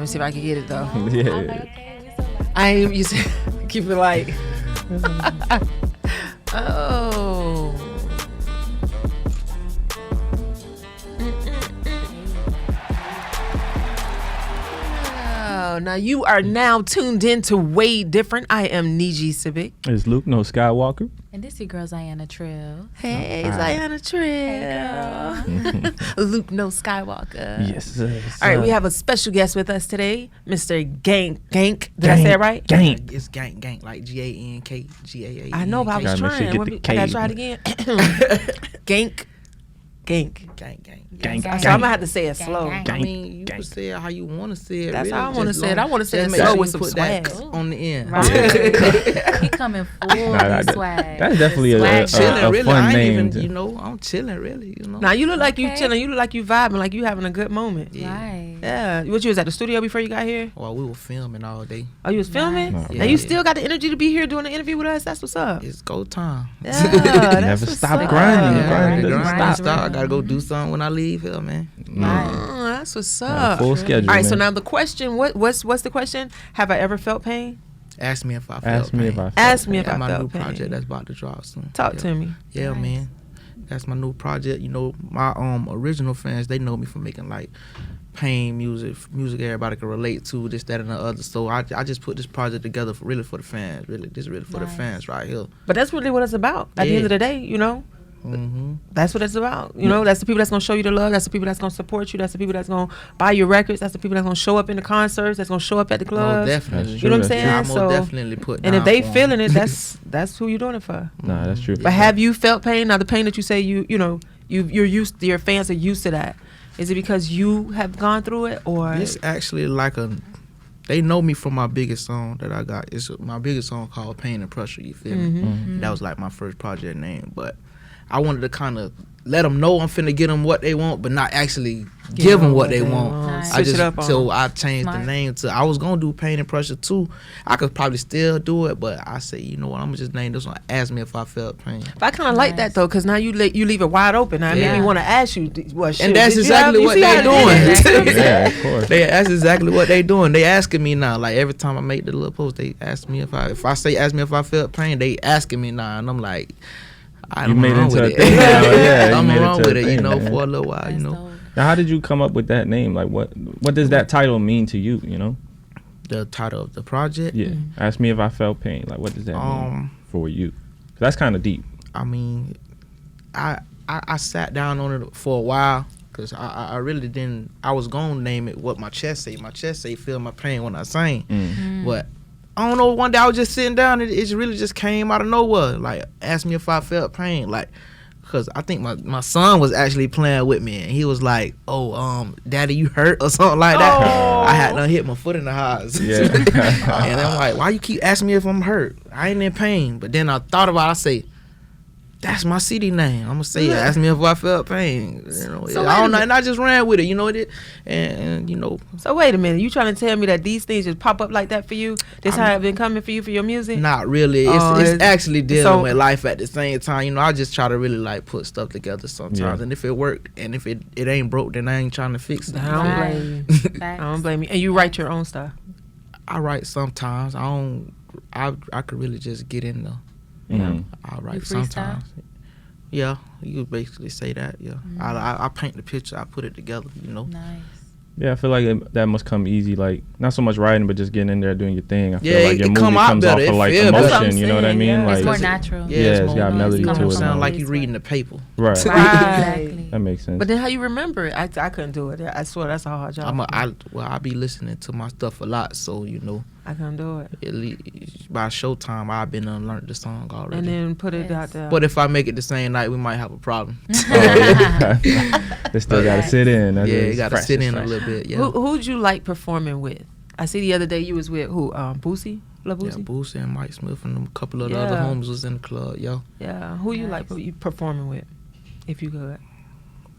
me see if I can get it though. Yeah. I ain't used to keep it light. Oh. Now you are now tuned in to WadeDifferent. I am Njie Sabik. It's Luke, No Skywalker. And this your girl Zyana Trillz. Hey, Zyana Trillz. Luke, No Skywalker. Yes. All right, we have a special guest with us today, Mr. GankGaank. Did I say it right? Gank. It's GankGaank, like GankGaank. I know, but I was trying. I gotta try it again. GankGaank. GankGaank. Gang. So I'm gonna have to say it slow. Gang. I mean, you can say it how you want to say it. That's really. how I want to Just say it. I want to say it make slow sure with you some put swag. that on the end. Right. He coming full swag. That's definitely I'm chilling, a really. fun I ain't name. even, I'm chilling, really. Now you look like you Okay. chilling. You look like you vibing, like you having a good moment. Right. Yeah. What, you was at the studio before you got here? Well, we were filming all day. Oh, you was filming? Nice. Now you still got the energy to be here doing the interview with us? That's what's up. It's go time. Yeah, that's Never what's stop up. grinding. Yeah, Grinding the doesn't grind stop. I gotta go do something when I leave here, man. Oh, that's what's Yeah, up. full schedule. All right, so man. now the question, what's the question? Have I ever felt pain? Ask me if I felt Ask me pain. if I. Ask me if That's I my felt new pain. project that's about to drop soon. Talk Yeah. to me. Yeah, Nice. man. That's my new project. You know, my original fans, they know me for making like pain music everybody can relate to, this, that, and the other. So I just put this project together for the fans. Really, this is really for the Nice. fans right here. But that's really what it's about. At the Yeah. end of the day, you know, Mm-hmm. that's what it's about. You know, that's the people that's gonna show you the love. That's the people that's gonna support you. That's the people that's gonna buy your records. That's the people that's gonna show up in the concerts. That's gonna show up at the clubs. definitely. That's You know what I'm That's saying? Yeah, I So, most definitely put and if down they for 'em. feeling it, that's who you're doing it for. Nah, that's true. But have you felt pain? Now the pain that you say you're used, your fans are used to that. Is it because you have gone through it, or It's actually like they know me from my biggest song that I got. It's my biggest song called Pain and Pressure, you feel me? Mhm. That was like my first project name. But I wanted to kind of let them know I'm finna get them what they want, but not actually give them what they want. Nice. I Switch just it up on so them. I changed Smart. the name to. I was gonna do Pain and Pressure too. I could probably still do it, but I say, you know what? I'm gonna just name this one. Ask me if I felt pain. But I kind of like Nice. that though, because now you leave it wide open. I Yeah. made me want to ask you, what? Shit, And that's did you exactly you what see they how doing. did it? Yeah, of course. That's exactly what they doing. They asking me now. Like every time I make the little post, they ask me if I say ask me if I felt pain. They asking me now, and I'm like, You made it wrong into with a it. thing now, yeah, you I'm made it wrong to a with it, you thing, know, man. for a little while, you That's know. dope. Now, how did you come up with that name? Like, what does that title mean to you? You know? The title of the project. Yeah. Ask me if I felt pain. Like, what does that mean for you? 'Cause that's kind of deep. I mean, I sat down on it for a while because I really didn't. I was gonna name it what my chest say. My chest say feel my pain when I sing. But I don't know. One day I was just sitting down and it really just came out of nowhere. Like, ask me if I felt pain. Like, cause I think my son was actually playing with me and he was like, "Oh, Daddy, you hurt?" or something like that. Oh. I had done hit my foot in the house. Yeah. And I'm like, "Why you keep asking me if I'm hurt? I ain't in pain." But then I thought about it. I say, that's my city name. I'm gonna say, ask me if I felt pain. You know, So I wait don't a know, and I just ran with it. You know it, and you know, So wait a minute, you trying to tell me that these things just pop up like that for you? This how it been coming for you for your music? not really. It's, Oh, it's actually dealing so- with life at the same time. You know, I just try to really like put stuff together sometimes, Yeah. and if it worked, and if it ain't broke, then I ain't trying to fix it. I don't Right. blame you. I Facts. don't blame you. And you write your own stuff. I write sometimes. I don't. I could really just get in there. Mhm. I You write freestyle? sometimes. Yeah, you could basically say that. Yeah, I paint the picture. I put it together. You know. Nice. Yeah, I feel like that must come easy. Like, not so much writing, but just getting in there doing your thing. I feel Yeah, like your it movie come out comes better. off It of like feel better. That's what I'm emotion. You know what I saying, mean? yeah. Like, It's more Cause it- natural. Yeah, it's got melody It to don't it. sound now. like you reading the paper. Right. Right. Exactly. That makes sense. But then how you remember it? I couldn't do it. I swear that's a hard job. I be listening to my stuff a lot, so you know, I couldn't do it. at least by showtime I've been learned the song already. And then put it Yes. out there. But if I make it the same night, we might have a problem. They still got to sit in. That's Yeah, just you got to fresh, sit it's in a fresh. little bit. Yeah, Who'd you like performing with? I see the other day you was with who? Boosie? Lil yeah, Boosie? Boosie and Mike Smith and a couple of the other Yeah. homies was in the club. Yo, Yeah. Who you like Nice. you performing with? If you could.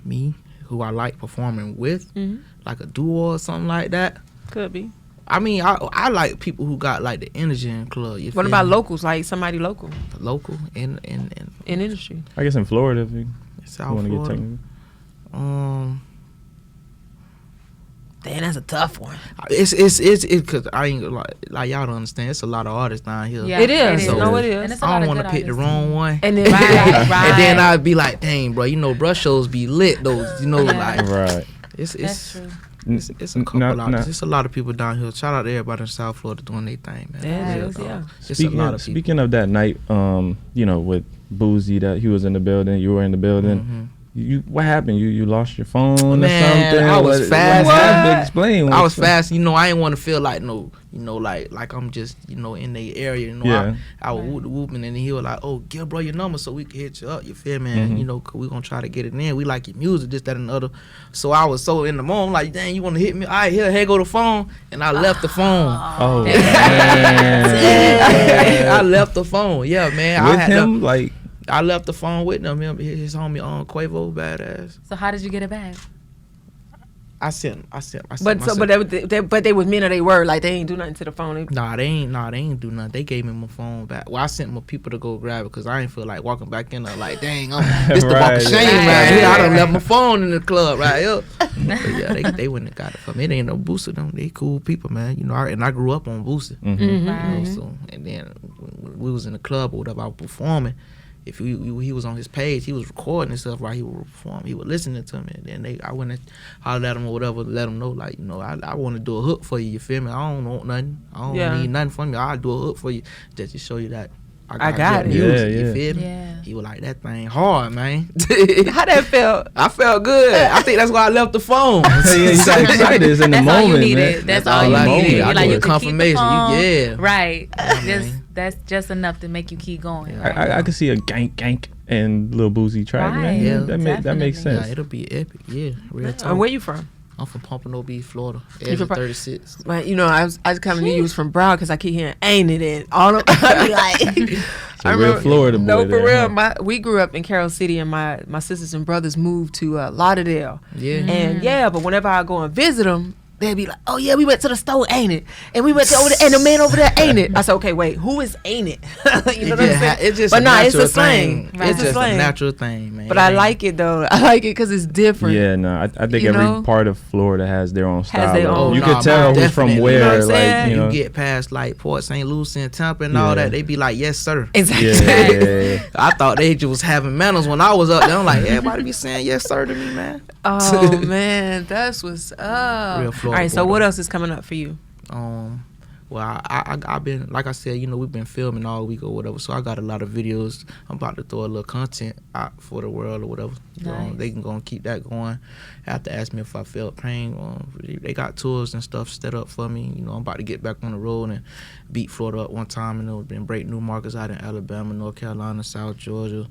me, who I like performing with, Mm-hmm. like a duo or something like that. Could be. I mean, I like people who got like the energy in the club. You What feel about me? locals? Like somebody local Local in in industry? I guess in Florida, if you South want to get Florida. technical. Damn, that's a tough one. It's because I ain't like y'all don't understand. It's a lot of artists down here. Yeah, It is. So- No, it And is. it's a I lot don't of want to good pick the artists, wrong too. one. And then Right. And then I'd be like, dang, bro, brush shows be lit though. Like Right. That's it's true. it's a couple artists. It's a lot of people down here. Shout out to everybody in South Florida doing their thing, man. Yeah, For real, it is, dog. yeah. It's a lot of people. Speaking of that night, with Boozy, that he was in the building, you were in the building. Mm-hmm. What happened? You lost your phone Man, or something? I was fast. What happened? Explain. I was fast. I ain't want to feel like like I'm just in the area. Yeah. I was whooping, and he was like, "Oh, give bro your number so we can hit you up." You feel me? And, cause we gonna try to get it in. We like your music, this, that, and the other. So I was so in the moment, like, dang, you want to hit me? All right, here go the phone, and I left the phone. Oh, man. I left the phone. Yeah, man. With him, like. I left the phone with him. His homie Quavo, badass. So how did you get it back? I sent. But they was men or they were like they ain't do nothing to the phone. Nah, they ain't do nothing. They gave me my phone back. Well, I sent my people to go grab it because I ain't feel like walking back in there like, dang, this the walk of shame right here. I done left my phone in the club right here. But yeah, they went and got it from me. It ain't no Booster them. They cool people, man. And I grew up on Booster. So and then when we was in the club or whatever, I was performing. If he was on his page, he was recording and stuff while he was performing. He was listening to me, and then I went and hollered at him or whatever, let him know like, I want to do a hook for you. You feel me? I don't want nothing. I don't need nothing from you. I'll do a hook for you just to show you that I got it. Music, you feel me? Yeah. He was like, that thing hard, man. How that felt? I felt good. I think that's why I left the phone. He's excited. It's in the That's moment, all you needed. man. That's all you I needed. needed. You're I like, need you can confirmation. keep the phone. Yeah. Right. man. That's just enough to make you keep going. I could see a GankGaank and Lil Boozy track, man. Right. Yeah, Yeah, that makes definitely. sense. It'll be epic. Yeah, real talk. And where you from? I'm from Pompano Beach, Florida. You Edge from 36. Man, I was kind of knew you was from Broward because I keep hearing "ain't it" and all of I be like. So real Florida boy. No, for there, real. huh? We grew up in Carroll City, and my sisters and brothers moved to Lauderdale. Yeah. And but whenever I go and visit them, they'd be like, "Oh yeah, we went to the store, ain't it? And we went to over there, and the man over there, ain't it?" I said, "Okay, wait, who is ain't it?" You know what I'm saying? It's just but a no, natural it's a slang. thing. Right. It's a just slang. a natural thing, man. But I like it though. I like it because it's different. Yeah, no, I think You know? every part of Florida has their own style. their own. You Oh, nah, could tell who's from definitely. where, You know what I'm like, saying? you know. You get past like Port St. Lucie and Tampa and all Yeah. that, they be like, "Yes, sir." Exactly. Yeah. I thought they just was having manners when I was up there. I'm like, everybody be saying "yes, sir" to me, man. Oh man, that's what's up. Real All Florida right, so boy, what though. else is coming up for you? Well, I've been, like I said, we've been filming all week or whatever, so I got a lot of videos. I'm about to throw a little content out for the world or whatever. Nice. They can go and keep that going. Have to ask me if I felt pain. They got tours and stuff set up for me. I'm about to get back on the road and beat Florida up one time, and then break new markets out in Alabama, North Carolina, South Georgia,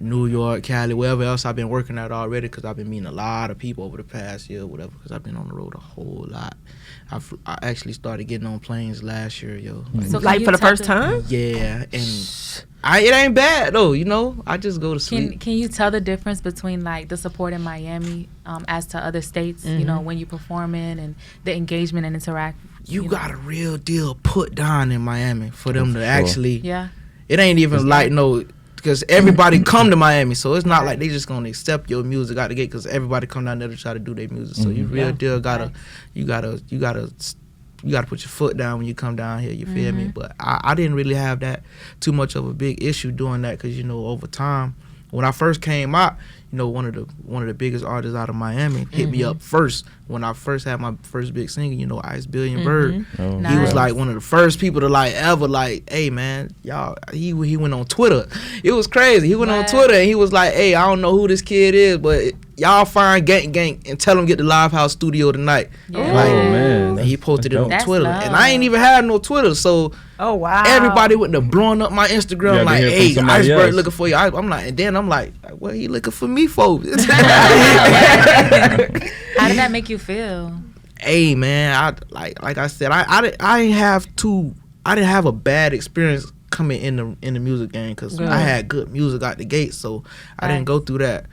New York, Cali, wherever else I've been working at already, because I've been meeting a lot of people over the past year or whatever, because I've been on the road a whole lot. I actually started getting on planes last year, yo. So Like can for you the first tell time? Yeah, and it ain't bad though, I just go to sleep. Can you tell the difference between like the support in Miami as to other states, when you performing and the engagement and interact? You got a real deal put down in Miami for them to sure. actually. Yeah. It ain't even like because everybody come to Miami, so it's not like they just gonna accept your music out the gate, because everybody come down there to try to do their music. So you real deal gotta put your foot down when you come down here. You feel me? But I didn't really have that too much of a big issue doing that, because over time, when I first came out, one of the biggest artists out of Miami hit me up first when I first had my first big single. Ice Billion Bird. Oh. He was Nice. like one of the first people to ever hey man, y'all. He went on Twitter. It was crazy. He went on Wow. Twitter and he was like, "Hey, I don't know who this kid is, but y'all find GankGaank and tell him get the Live House studio tonight." Yeah. Oh, Like, man. and he posted it on That's Twitter, love. and I ain't even had no Twitter, so Oh wow. everybody went to blowing up my Instagram Yeah, like, they hear from "Hey, somebody Iceberg else. looking for you." I'm like, and then I'm like, "What he looking for me for?" How did that make you feel? Hey man, like I said, I didn't have a bad experience coming in the music game, because Good. I had good music out the gate, so I didn't go through that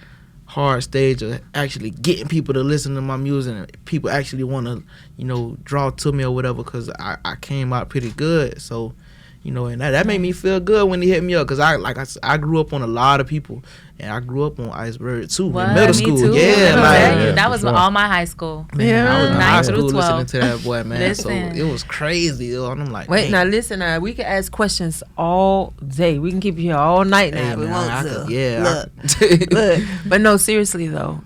hard stage of actually getting people to listen to my music and people actually want to draw to me or whatever, because I came out pretty good. So and that made me feel good when he hit me up, because I grew up on a lot of people And I grew up on Iceberg too What? in middle Me school. too. Yeah, like that was all my high school. man, I was in 9 high through school 12. listening to that boy, man. Listen. So it was crazy. Yo. And I'm like, Wait, man. now listen, we can ask questions all day. We can keep you here all night now. Hey, if we man, want I to. could- yeah, Look, but no, seriously though,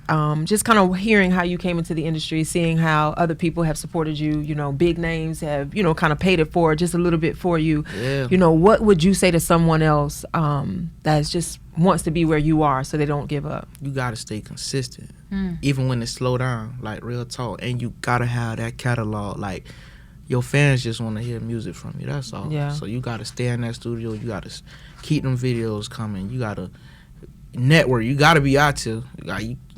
just kind of hearing how you came into the industry, seeing how other people have supported you, you know, big names have, you know, kind of paid it forward just a little bit for you. Yeah. You know, what would you say to someone else that's just wants to be where you are so they don't give up? You gotta stay consistent, even when it slow down. Like real talk, and you gotta have that catalog. Like your fans just want to hear music from you. That's all. Yeah. So you gotta stay in that studio. You gotta keep them videos coming. You gotta network. You gotta be out there.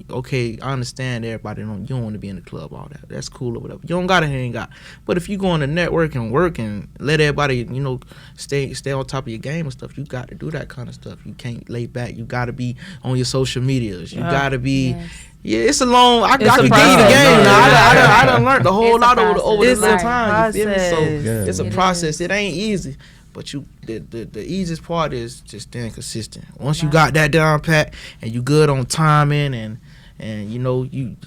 Okay, I understand everybody you don't want to be in the club, all that. That's cool or whatever. You don't gotta hang out. But if you go on the network and work and let everybody, you know, stay on top of your game and stuff, you got to do that kind of stuff. You can't lay back. You gotta be on your social medias. You gotta be. Yes. Yeah, it's a long. I can a give you the process. game. No, I done learned a whole It's a lot process. over this It's little a time. You feel me? So process. it's a It process. is. It ain't easy. But the easiest part is just staying consistent. Once you got that down pat and you good on timing and you know you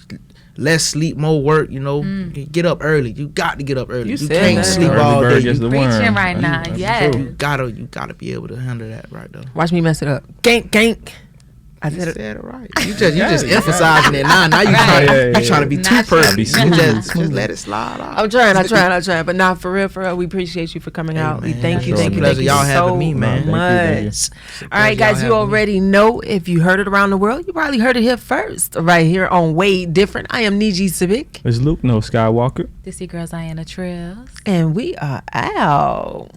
less sleep, more work. You know, get up early. You got to get up early. You You said can't that. sleep Early all bird day. gets the Preaching worm. right now. That's Yes. true. You gotta be able to handle that right though. Watch me mess it up. Gank. I You said said it. it right. You just emphasizing it now. Now you Right. trying to be too Not perfect. be You smooth. just let it slide out. I'm trying. But nah, for real, we appreciate you for coming out. We man, thank you, it's thank a you, pleasure thank you y'all so having me, man. Thank you. much. All right, guys, you already know if you heard it around the world, you probably heard it here first, right here on WadeDifferent. I am Njie Sabik, It's Luke, No Skywalker. This your girl Zyana Trillz. and we are out.